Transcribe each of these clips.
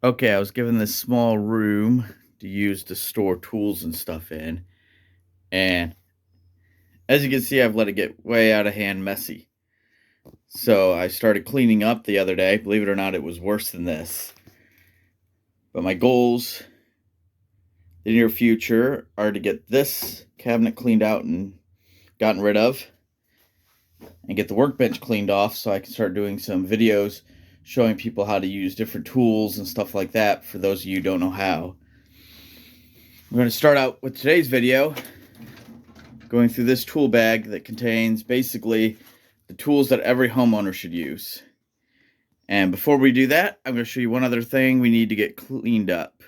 Okay, I was given this small room to use to store tools and stuff in, and as you can see, I've let it get way out of hand messy. So I started cleaning up the other day. Believe it or not, it was worse than this. But my goals in the near future are to get this cabinet cleaned out and gotten rid of, and get the workbench cleaned off so I can start doing some videos showing people how to use different tools and stuff like that for those of you who don't know how. I'm going to start out with today's video going through this tool bag that contains basically the tools that every homeowner should use. And before we do that, I'm going to show you one other thing we need to get cleaned up.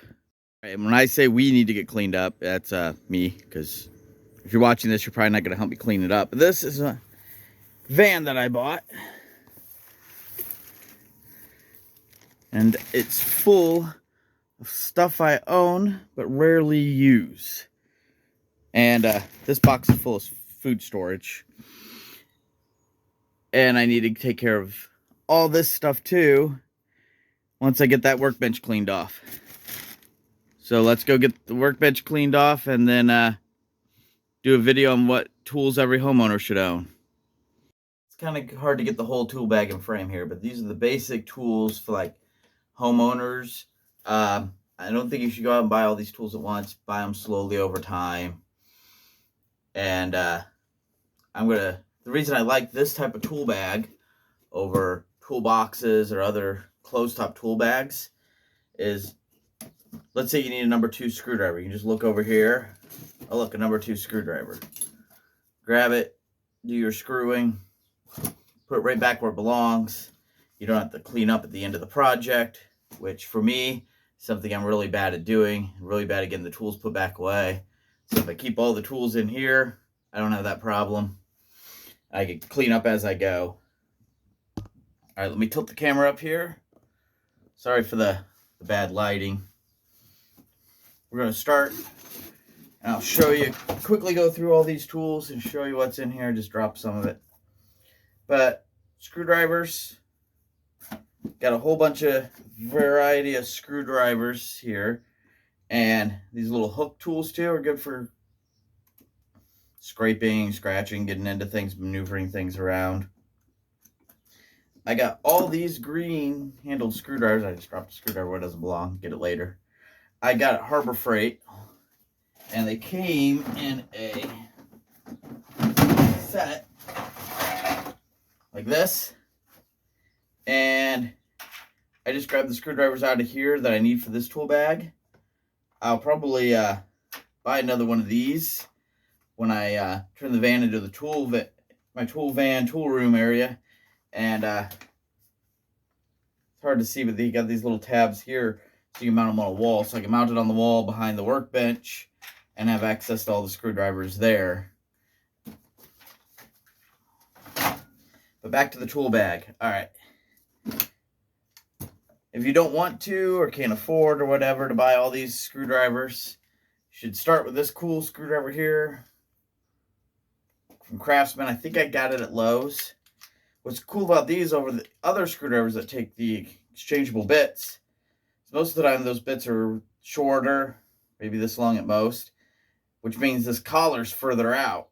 And when I say we need to get cleaned up, that's me, because if you're watching this, you're probably not going to help me clean it up. But this is a van that I bought, and it's full of stuff I own but rarely use. And this box is full of food storage, and I need to take care of all this stuff too once I get that workbench cleaned off. So let's go get the workbench cleaned off and then do a video on what tools every homeowner should own. It's kind of hard to get the whole tool bag and frame here, but these are the basic tools for like homeowners. I don't think you should go out and buy all these tools at once. Buy them slowly over time. And the reason I like this type of tool bag over toolboxes or other closed-top tool bags is, let's say you need a number 2 screwdriver. You can just look over here. Oh, look, a number 2 screwdriver. Grab it, do your screwing, put it right back where it belongs. You don't have to clean up at the end of the project, which for me is something I'm really bad at doing. Really bad at getting the tools put back away. So if I keep all the tools in here, I don't have that problem. I can clean up as I go. All right, let me tilt the camera up here. Sorry for the bad lighting. We're going to start, and I'll show you, quickly go through all these tools and show you what's in here. Just drop some of it. But screwdrivers, got a whole bunch of variety of screwdrivers here. And these little hook tools too are good for scraping, scratching, getting into things, maneuvering things around. I got all these green handled screwdrivers. I just dropped a screwdriver where it doesn't belong. Get it later. I got it Harbor Freight, and they came in a set like this. And I just grabbed the screwdrivers out of here that I need for this tool bag. I'll probably buy another one of these when I turn the van into the my tool room area. And it's hard to see, but they got these little tabs here so you can mount them on a wall. So I can mount it on the wall behind the workbench and have access to all the screwdrivers there. But back to the tool bag. All right. If you don't want to or can't afford or whatever to buy all these screwdrivers, you should start with this cool screwdriver here from Craftsman. I think I got it at Lowe's. What's cool about these over the other screwdrivers that take the exchangeable bits is most of the time those bits are shorter, maybe this long at most, which means this collar's further out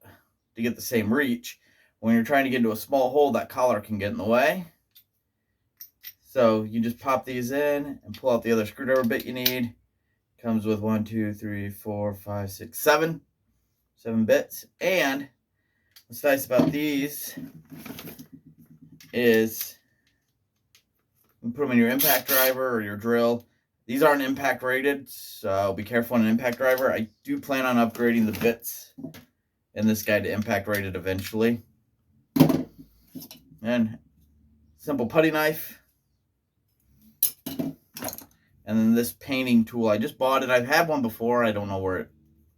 to get the same reach. When you're trying to get into a small hole, that collar can get in the way. So you just pop these in and pull out the other screwdriver bit you need. Comes with 1, 2, 3, 4, 5, 6, 7 bits. And what's nice about these is you can put them in your impact driver or your drill. These aren't impact rated, so be careful on an impact driver. I do plan on upgrading the bits in this guy to impact rated eventually. And simple putty knife. And then this painting tool, I just bought it. I've had one before. I don't know what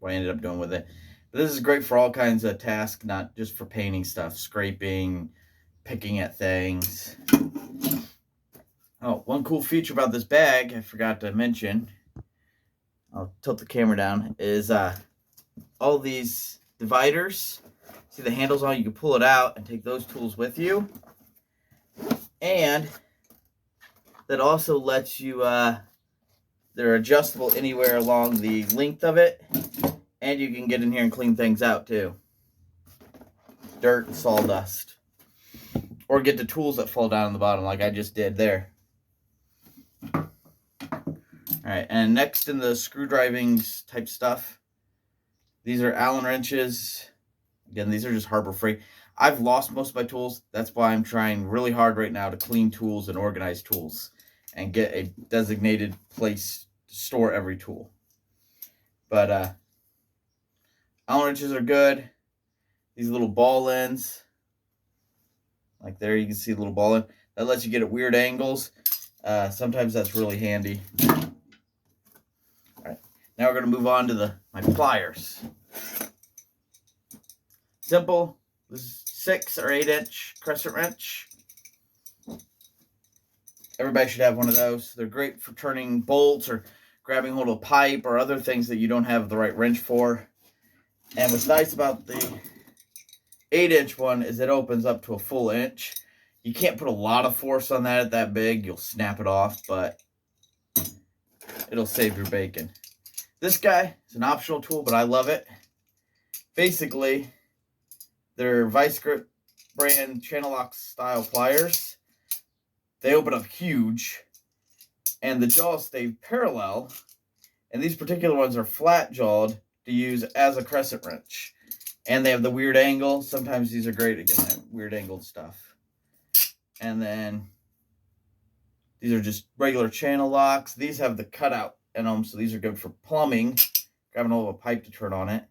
I ended up doing with it. But this is great for all kinds of tasks, not just for painting stuff, scraping, picking at things. Oh, one cool feature about this bag I forgot to mention, I'll tilt the camera down, is all these dividers. See the handles on? You can pull it out and take those tools with you. And that also lets you They're adjustable anywhere along the length of it, and you can get in here and clean things out too. Dirt and sawdust. Or get the tools that fall down on the bottom like I just did there. Alright, and next in the screwdriving type stuff, these are Allen wrenches. Again, these are just Harbor Freight. I've lost most of my tools. That's why I'm trying really hard right now to clean tools and organize tools and get a designated place to store every tool. But Allen wrenches are good. These little ball ends, like there you can see the little ball end. That lets you get at weird angles. Sometimes that's really handy. All right, now we're going to move on to my pliers. Simple. This is 6 or 8 inch crescent wrench. Everybody should have one of those. They're great for turning bolts or grabbing hold of a pipe or other things that you don't have the right wrench for. And what's nice about the 8-inch one is it opens up to a full inch. You can't put a lot of force on that big. You'll snap it off, but it'll save your bacon. This guy is an optional tool, but I love it. Basically, they're Vice Grip brand channel lock style pliers. They open up huge, and the jaws stay parallel. And these particular ones are flat jawed to use as a crescent wrench. And they have the weird angle. Sometimes these are great at getting that weird angled stuff. And then these are just regular channel locks. These have the cutout in them, so these are good for plumbing. Grabbing hold of a pipe to turn on it.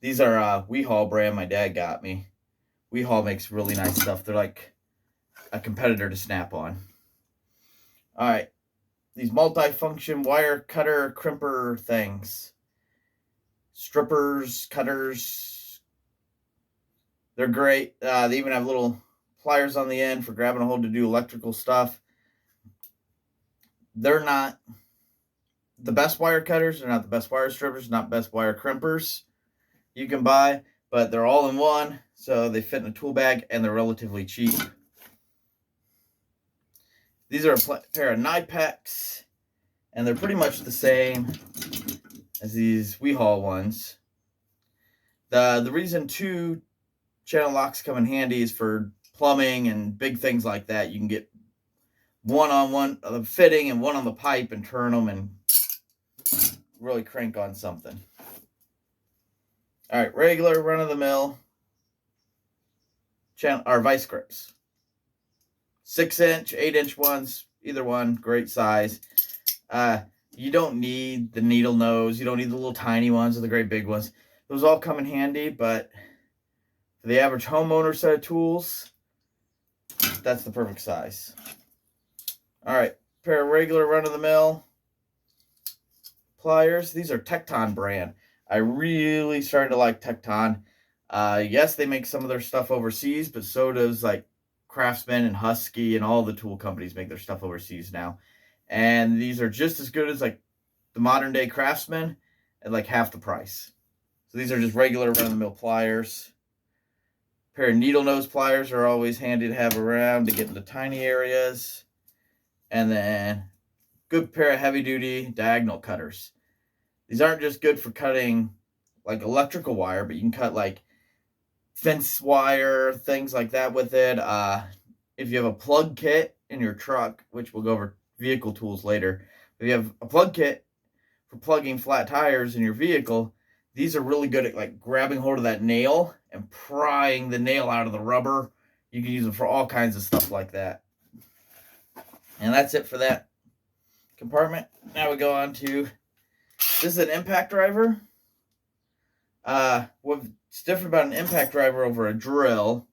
These are Weehall brand my dad got me. Weehall makes really nice stuff. They're like a competitor to Snap-on. All right. These multi-function wire cutter crimper things. Strippers, cutters. They're great. They even have little pliers on the end for grabbing a hold to do electrical stuff. They're not the best wire cutters. They're not the best wire strippers. Not best wire crimpers you can buy. But they're all in one. So they fit in a tool bag and they're relatively cheap. These are a pair of Nypex, and they're pretty much the same as these Weehall ones. The reason 2 channel locks come in handy is for plumbing and big things like that. You can get one on one of the fitting and one on the pipe and turn them and really crank on something. All right, regular run-of-the-mill channel or vice grips. 6-inch, 8-inch ones, either one, great size. You don't need the needle nose. You don't need the little tiny ones or the great big ones. Those all come in handy, but for the average homeowner set of tools, that's the perfect size. All right, pair of regular run-of-the-mill pliers. These are Tecton brand. I really started to like Tecton. Yes, they make some of their stuff overseas, but so does like Craftsman and Husky, and all the tool companies make their stuff overseas now. And these are just as good as like the modern day Craftsman at like half the price. So these are just regular run-of-the-mill pliers. A pair of needle nose pliers are always handy to have around to get into tiny areas. And then good pair of heavy duty diagonal cutters. These aren't just good for cutting like electrical wire, but you can cut like fence wire, things like that with it. If you have a plug kit in your truck, which we'll go over vehicle tools later, if you have a plug kit for plugging flat tires in your vehicle, these are really good at like grabbing hold of that nail and prying the nail out of the rubber. You can use them for all kinds of stuff like that. And that's it for that compartment. Now we go on to, this is an impact driver. What's different about an impact driver over a drill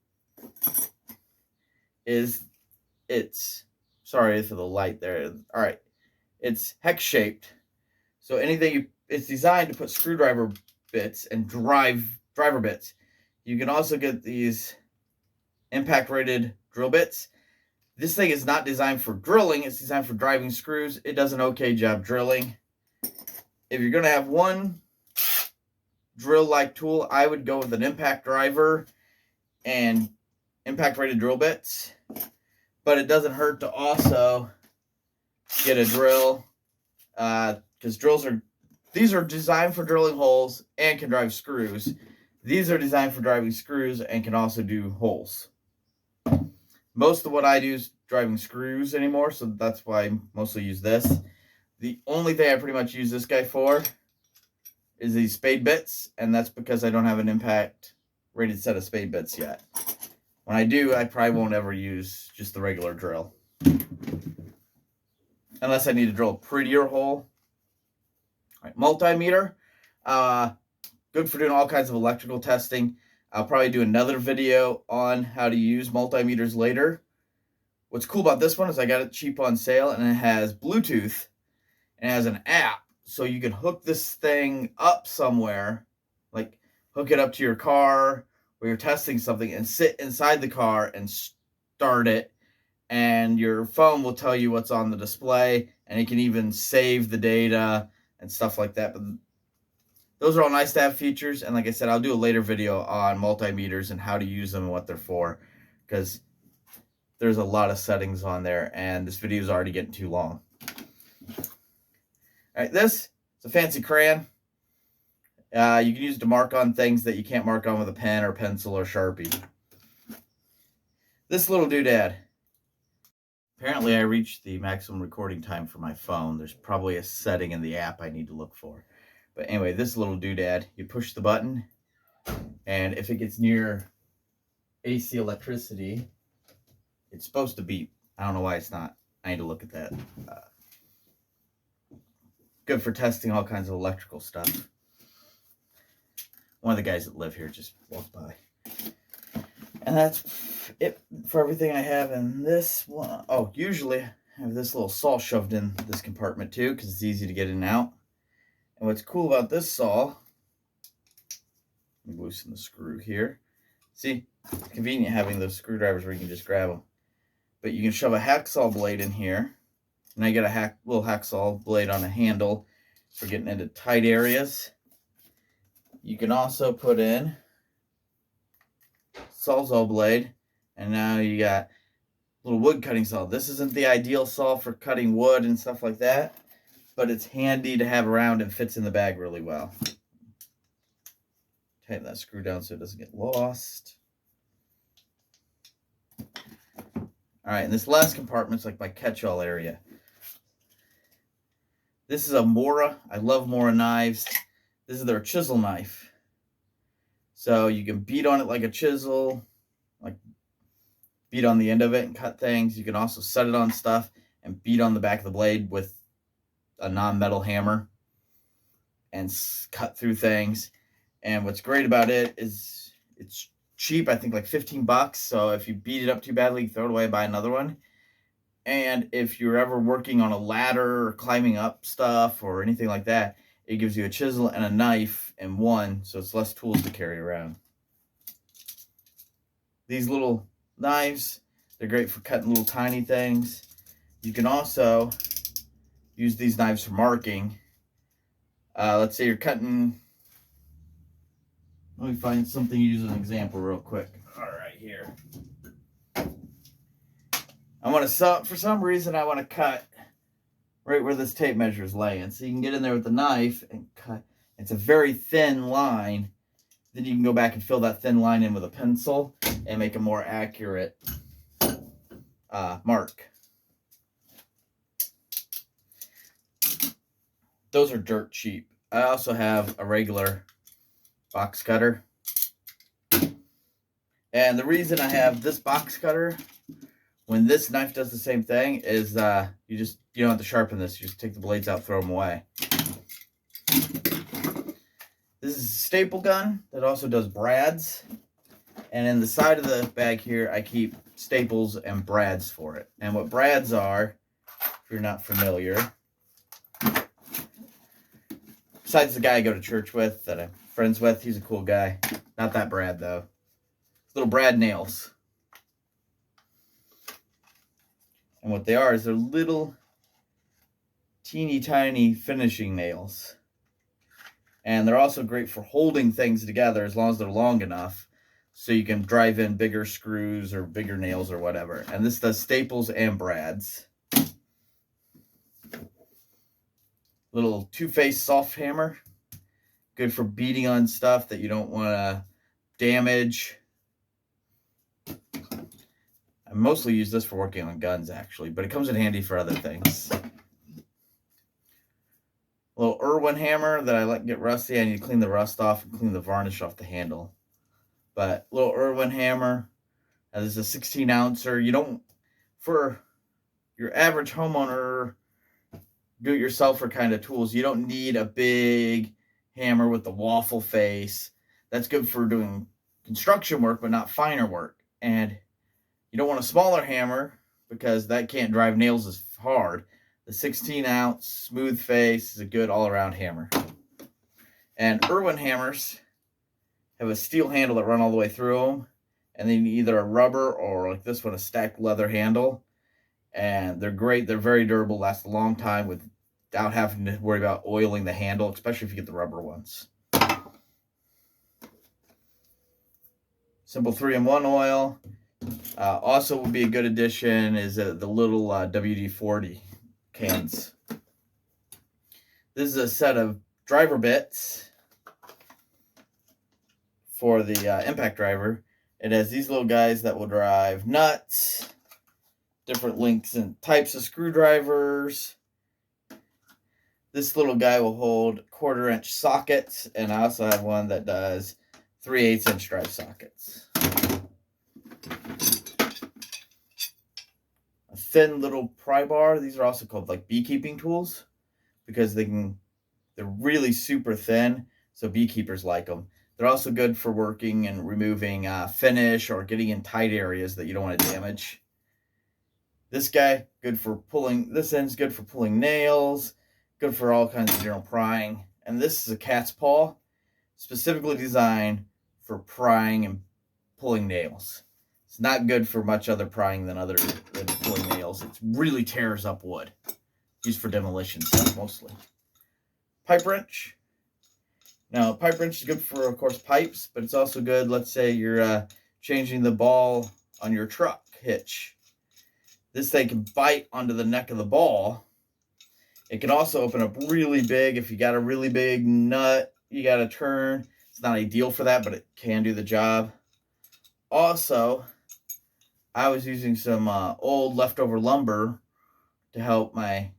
is sorry for the light there. All right, it's hex shaped. So it's designed to put screwdriver bits and driver bits. You can also get these impact rated drill bits. This thing is not designed for drilling. It's designed for driving screws. It does an okay job drilling. If you're going to have one drill-like tool, I would go with an impact driver and impact-rated drill bits. But it doesn't hurt to also get a drill. because these are designed for drilling holes and can drive screws. These are designed for driving screws and can also do holes. Most of what I do is driving screws anymore, so that's why I mostly use this. The only thing I pretty much use this guy for is these spade bits, and that's because I don't have an impact rated set of spade bits yet. When I do, I probably won't ever use just the regular drill. Unless I need to drill a prettier hole. All right, multimeter. Good for doing all kinds of electrical testing. I'll probably do another video on how to use multimeters later. What's cool about this one is I got it cheap on sale, and it has Bluetooth, and it has an app, so you can hook this thing up somewhere, like hook it up to your car where you're testing something and sit inside the car and start it, and your phone will tell you what's on the display, and it can even save the data and stuff like that. But those are all nice to have features, and like I said, I'll do a later video on multimeters and how to use them and what they're for, because there's a lot of settings on there, and this video is already getting too long. All right, this is a fancy crayon. You can use it to mark on things that you can't mark on with a pen or pencil or Sharpie. This little doodad. Apparently, I reached the maximum recording time for my phone. There's probably a setting in the app I need to look for. But anyway, this little doodad, you push the button, and if it gets near AC electricity, it's supposed to beep. I don't know why it's not. I need to look at that. Good for testing all kinds of electrical stuff. One of the guys that live here just walked by. And that's it for everything I have in this one. Oh, usually I have this little saw shoved in this compartment too, because it's easy to get in and out. And what's cool about this saw, let me loosen the screw here. See, it's convenient having those screwdrivers where you can just grab them. But you can shove a hacksaw blade in here. And I get a little hacksaw blade on a handle for getting into tight areas. You can also put in sawzall blade, and now you got a little wood cutting saw. This isn't the ideal saw for cutting wood and stuff like that, but it's handy to have around and fits in the bag really well. Tighten that screw down so it doesn't get lost. All right, and this last compartment's like my catch-all area. This is a Mora. I love Mora knives. This is their chisel knife. So you can beat on it like a chisel, like beat on the end of it and cut things. You can also set it on stuff and beat on the back of the blade with a non-metal hammer and cut through things. And what's great about it is it's cheap. I think like 15 bucks. So if you beat it up too badly, you throw it away and buy another one. And if you're ever working on a ladder or climbing up stuff or anything like that, it gives you a chisel and a knife in one, so it's less tools to carry around. These little knives, they're great for cutting little tiny things. You can also use these knives for marking. Let's say you're cutting. Let me find something to use as an example real quick. All right, here. For some reason, I want to cut right where this tape measure is laying. So you can get in there with the knife and cut. It's a very thin line. Then you can go back and fill that thin line in with a pencil and make a more accurate mark. Those are dirt cheap. I also have a regular box cutter. And the reason I have this box cutter, when this knife does the same thing, is you don't have to sharpen this. You just take the blades out, throw them away. This is a staple gun that also does brads. And in the side of the bag here, I keep staples and brads for it. And what brads are, if you're not familiar, besides the guy I go to church with, that I'm friends with, he's a cool guy. Not that Brad, though. Little brad nails. And what they are is they're little teeny tiny finishing nails. And they're also great for holding things together as long as they're long enough so you can drive in bigger screws or bigger nails or whatever. And this does staples and brads. Little two-faced soft hammer. Good for beating on stuff that you don't want to damage. I mostly use this for working on guns, actually, but it comes in handy for other things. A little Irwin hammer that I let get rusty. I need to clean the rust off and clean the varnish off the handle. But little Irwin hammer. This is a 16 ouncer. You don't, for your average homeowner, do-it-yourselfer kind of tools, you don't need a big hammer with the waffle face. That's good for doing construction work, but not finer work. And you don't want a smaller hammer because that can't drive nails as hard. The 16-ounce smooth face is a good all-around hammer. And Irwin hammers have a steel handle that run all the way through them, and then either a rubber or, like this one, a stacked leather handle. And they're great. They're very durable, last a long time without having to worry about oiling the handle, especially if you get the rubber ones. Simple 3-in-1 oil. Also would be a good addition is the little WD-40 cans. This is a set of driver bits for the impact driver. It has these little guys that will drive nuts, different lengths and types of screwdrivers. This little guy will hold 1/4-inch sockets, and I also have one that does 3/8-inch drive sockets. A thin little pry bar. These are also called like beekeeping tools because they're really super thin, so beekeepers like them. They're also good for working and removing finish or getting in tight areas that you don't want to damage. This guy, good for pulling. This end's good for pulling nails, good for all kinds of general prying. And this is a cat's paw, specifically designed for prying and pulling nails. It's not good for much other prying than pulling nails. It really tears up wood. Used for demolition stuff mostly. Pipe wrench. Now, a pipe wrench is good for, of course, pipes, but it's also good, let's say you're changing the ball on your truck hitch. This thing can bite onto the neck of the ball. It can also open up really big. If you got a really big nut you got to turn, it's not ideal for that, but it can do the job. Also, I was using some old leftover lumber to help my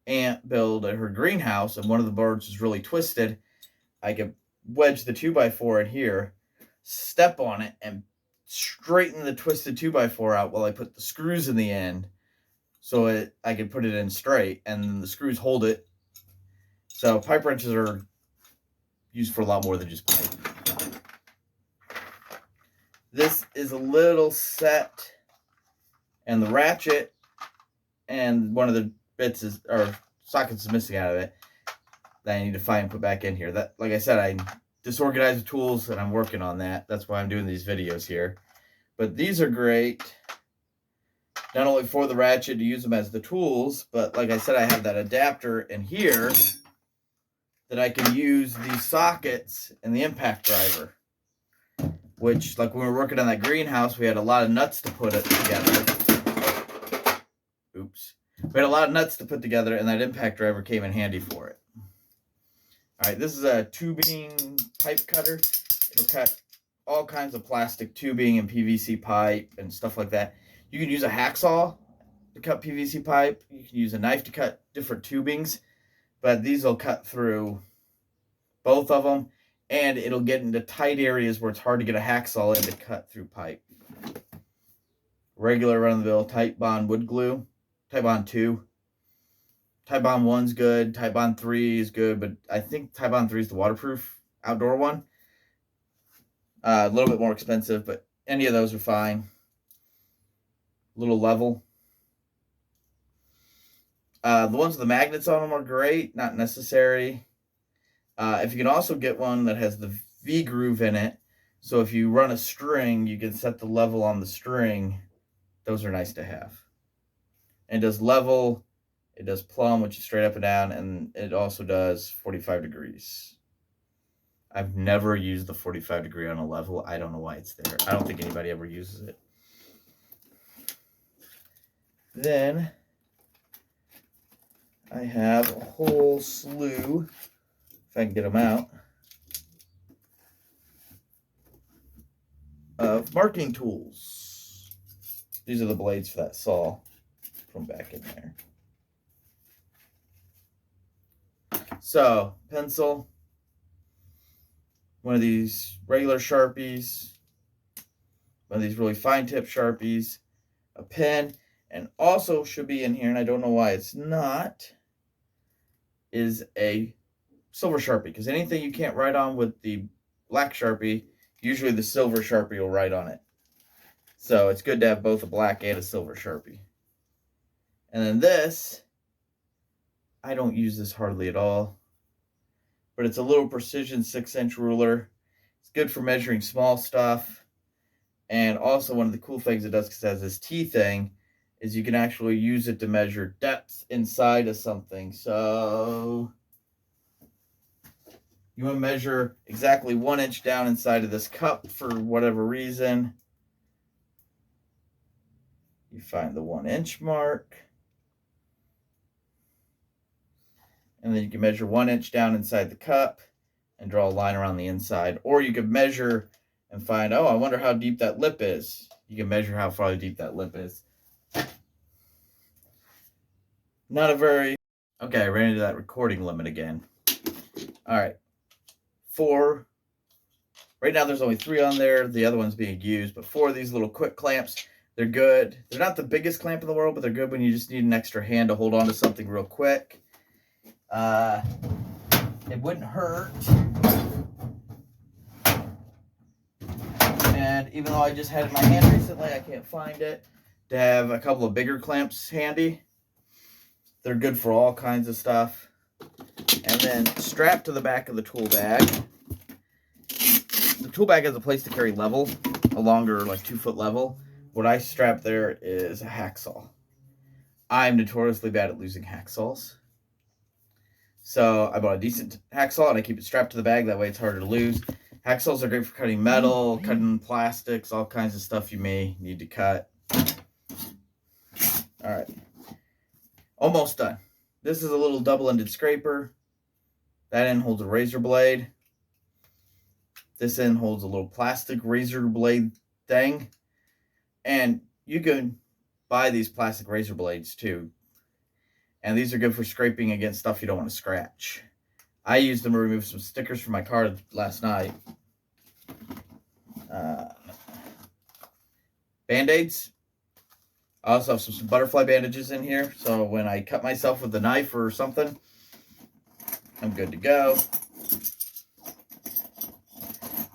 aunt build her greenhouse, and one of the boards was really twisted. I could wedge the 2x4 in here, step on it, and straighten the twisted 2x4 out while I put the screws in the end, so I could put it in straight, and the screws hold it. So pipe wrenches are used for a lot more than just pipe. This is a little set, and the ratchet and one of the bits sockets is missing out of it that I need to find and put back in here. That, like I said, I disorganized the tools and I'm working on that. That's why I'm doing these videos here. But these are great, not only for the ratchet to use them as the tools, but like I said, I have that adapter in here that I can use these sockets in the impact driver. Which, like when we were working on that greenhouse, we had a lot of nuts to put it together. Oops. We had a lot of nuts to put together, and that impact driver came in handy for it. All right, this is a tubing pipe cutter. It'll cut all kinds of plastic tubing and PVC pipe and stuff like that. You can use a hacksaw to cut PVC pipe. You can use a knife to cut different tubings, but these will cut through both of them, and it'll get into tight areas where it's hard to get a hacksaw in to cut through pipe. Regular run-of-the-mill Titebond wood glue. Titebond 2. Titebond 1's good. Titebond 3 is good, but I think Titebond 3 is the waterproof outdoor one. A little bit more expensive, but any of those are fine. A little level. The ones with the magnets on them are great, not necessary. If you can also get one that has the V groove in it, so if you run a string, you can set the level on the string. Those are nice to have. And it does level, it does plumb, which is straight up and down, and it also does 45 degrees. I've never used the 45 degree on a level. I don't know why it's there. I don't think anybody ever uses it. Then I have a whole slew, if I can get them out, of marking tools. These are the blades for that saw from back in there. So, pencil, one of these regular Sharpies, one of these really fine tip Sharpies, a pen, and also should be in here, and I don't know why it's not, is a silver Sharpie, because anything you can't write on with the black Sharpie, usually the silver Sharpie will write on it. So it's good to have both a black and a silver Sharpie. And then this, I don't use this hardly at all, but it's a little precision 6-inch ruler. It's good for measuring small stuff. And also one of the cool things it does, because it has this T thing, is you can actually use it to measure depth inside of something. So you want to measure exactly 1 inch down inside of this cup for whatever reason. You find the 1 inch mark. And then you can measure 1 inch down inside the cup and draw a line around the inside. Or you could measure and find, oh, I wonder how deep that lip is. You can measure how far deep that lip is. Not a very... Okay, I ran into that recording limit again. All right. 4. Right now there's only 3 on there. The other one's being used. But 4 of these little quick clamps. They're good. They're not the biggest clamp in the world, but they're good when you just need an extra hand to hold on to something real quick. It wouldn't hurt. And even though I just had it in my hand recently, I can't find it, to have a couple of bigger clamps handy. They're good for all kinds of stuff. And then strapped to the back of the tool bag. The tool bag has a place to carry level, a longer, like 2-foot level. What I strap there is a hacksaw. I'm notoriously bad at losing hacksaws. So I bought a decent hacksaw and I keep it strapped to the bag. That way it's harder to lose. Hacksaws are great for cutting metal, cutting plastics, all kinds of stuff you may need to cut. All right. Almost done. This is a little double-ended scraper. That end holds a razor blade. This end holds a little plastic razor blade thing. And you can buy these plastic razor blades too. And these are good for scraping against stuff you don't want to scratch. I used them to remove some stickers from my car last night. Band-Aids. I also have some butterfly bandages in here. So when I cut myself with a knife or something, I'm good to go.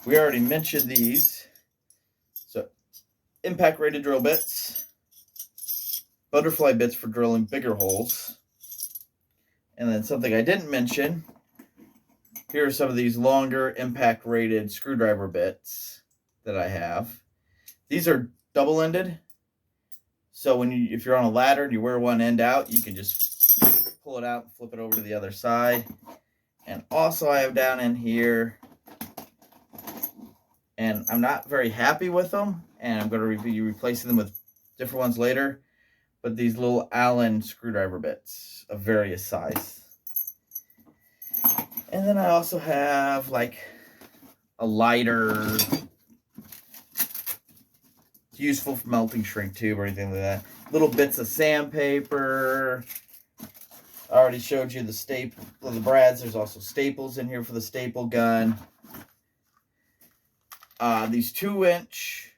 We already mentioned these. So impact rated drill bits. Butterfly bits for drilling bigger holes. And then something I didn't mention, here are some of these longer impact rated screwdriver bits that I have. These are double-ended. So if you're on a ladder and you wear one end out, you can just pull it out and flip it over to the other side. And also I have down in here, and I'm not very happy with them, and I'm going to be replacing them with different ones later, but these little Allen screwdriver bits of various size. And then I also have like a lighter. It's useful for melting shrink tube or anything like that. Little bits of sandpaper. I already showed you the staple of the brads. There's also staples in here for the staple gun. These 2-inch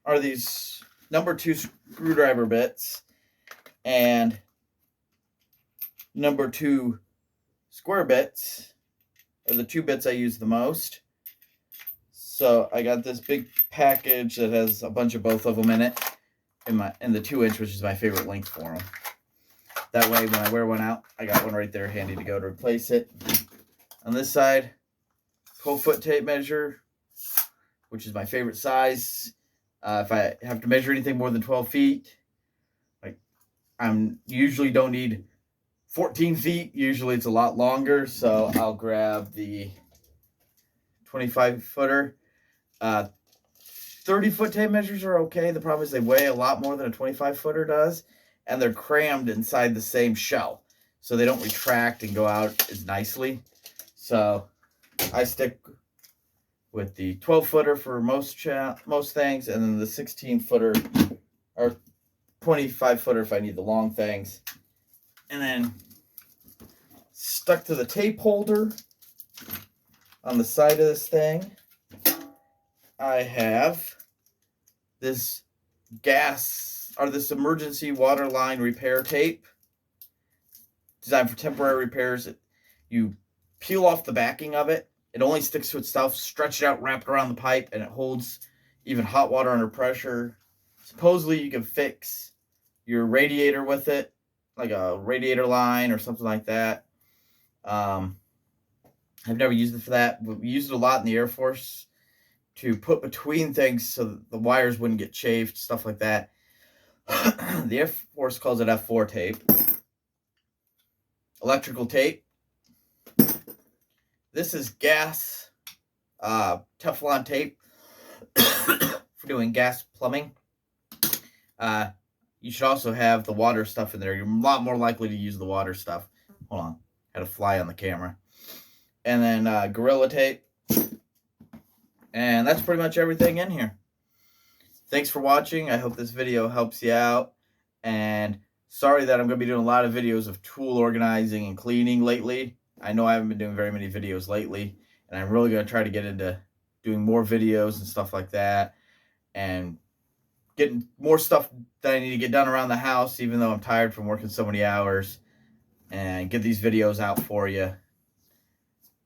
are these number 2 screwdriver bits and number 2 square bits are the 2 bits I use the most. So I got this big package that has a bunch of both of them in it, in the 2-inch, which is my favorite length for them. That way, when I wear one out, I got one right there handy to go to replace it. On this side, 12-foot tape measure, which is my favorite size. If I have to measure anything more than 12 feet, like usually don't need 14 feet. Usually it's a lot longer, so I'll grab the 25-footer. 30-foot tape measures are okay. The problem is they weigh a lot more than a 25-footer does, and they're crammed inside the same shell, so they don't retract and go out as nicely. So I stick with the 12-footer for most things, and then the 16-footer or 25-footer if I need the long things. And then stuck to the tape holder on the side of this thing, I have this this emergency water line repair tape designed for temporary repairs. You peel off the backing of it. It only sticks to itself, stretch it out, wrap it around the pipe, and it holds even hot water under pressure. Supposedly you can fix your radiator with it, like a radiator line or something like that. I've never used it for that, but we used it a lot in the Air Force to put between things so that the wires wouldn't get chafed, stuff like that. The Air Force calls it F4 tape. Electrical tape. This is gas Teflon tape for doing gas plumbing. You should also have the water stuff in there. You're a lot more likely to use the water stuff. Hold on. Had a fly on the camera. And then Gorilla tape. And that's pretty much everything in here. Thanks for watching. I hope this video helps you out. And sorry that I'm going to be doing a lot of videos of tool organizing and cleaning lately. I know I haven't been doing very many videos lately. And I'm really going to try to get into doing more videos and stuff like that. And getting more stuff that I need to get done around the house, even though I'm tired from working so many hours. And get these videos out for you.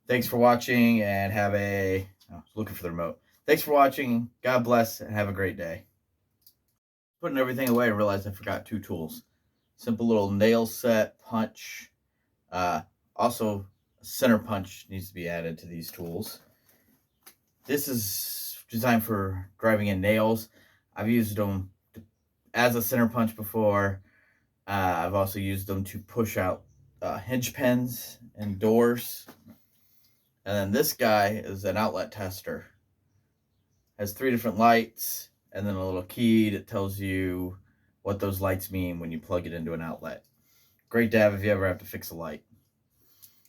Thanks for watching and have a... I was looking for the remote. Thanks for watching. God bless and have a great day. Putting everything away, I realized I forgot 2 tools. Simple little nail set punch. Also, a center punch needs to be added to these tools. This is designed for driving in nails. I've used them as a center punch before. I've also used them to push out hinge pins and doors. And then this guy is an outlet tester. Has 3 different lights and then a little key that tells you what those lights mean when you plug it into an outlet. Great to have if you ever have to fix a light.